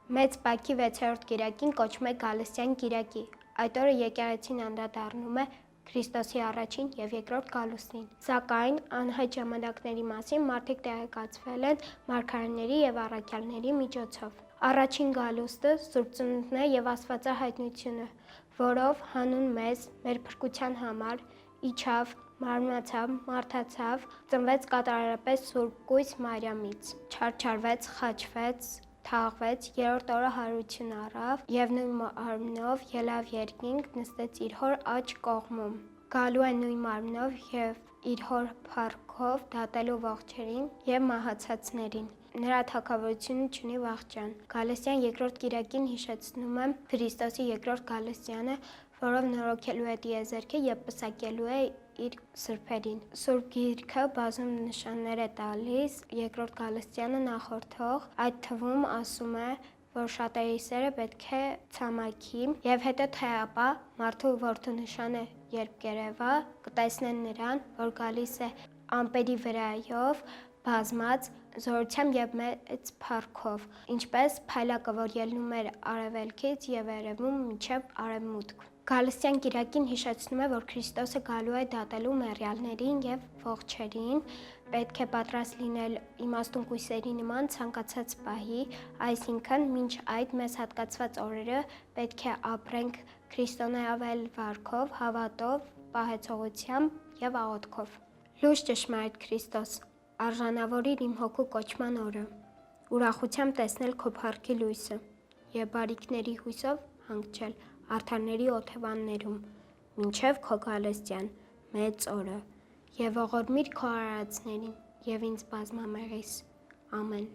Մեծ Պայքի 6-րդ կիրակին կոչվում է Գալստյան կիրակի։ Այդ օրը եկեղեցին անդրադառնում է Քրիստոսի առաջին եւ երկրորդ գալուստին։ Սակայն անհայտ ժամանակների մասին մարդիկ տեղեկացվել են մարգարեների եւ առաքյալների միջոցով։ Առաջին գալուստը Սուրբ Ծնունդն է եւ Աստվածահայտնությունը, որով հանուն մեզ, մեր փրկության համար իջավ, մարմնացավ, մարդացավ, ծնվեց կատարելապես Սուրբ Կույս Մարիամից, չարչարվեց, խաչվեց, թաղվեց, երրորդ օրը հարություն առավ եւ նույն մարմնով ելավ երկինք, նստեց իր հոր աջ կողմում։ Գալու է նույն մարմնով եւ իր հոր փառքով դատելու ողջերին եւ մահացածներին։ Նրա թագավորությունը չունի վախճան։ Գալստյան երկրորդ կիրակին հիշեցնում եմ Քրիստոսի երկրորդ գալստյանը, որով նորոգելու է տիեզերքը եւ պսակելու է իր սրբերին։ Սուրբ Գիրքը բազում նշաններ է տալիս երկրորդ գալստյանը նախորդող, այդ թվում ասում է, որ շատերի սերը պետք է ցամաքի եւ հետո թե ապա մարդու որդու նշանը երբ կերևա, կտեսնեն նրան, որ գալիս է ամպերի վրայով բազմած զորությամբ եւ մեծ փառքով, ինչպես փայլակը, որ ելնում էր արևելքից եւ երևում մինչեւ արևմուտք։ Գալստյան կիրակին հիշեցնում է, որ Քրիստոսը գալու է դատելու մեռյալներին եւ ողջերին, պետք է պատրաստ լինել իմաստուն կույսերի նման ցանկացած պահի, այսինքն մինչ այդ մեզ հատկացված օրերը պետք է ապրենք քրիստոնեավել վարքով, հավատով, պահեցողությամբ եւ աղոթքով։ Լույս ճշմարիտ Քրիստոս, արժանավորիր իմ հոգու կոչման օրը, ուրախությամբ տեսնել քո փառքի լույսը եւ բարիքների հույսով հանգչել արդարների օթևաններում, մինչև քո գալստյան մեծ օրը, եւ ողորմիր քո արարածներին եւ ինձ բազմամեղիս։ Ամեն։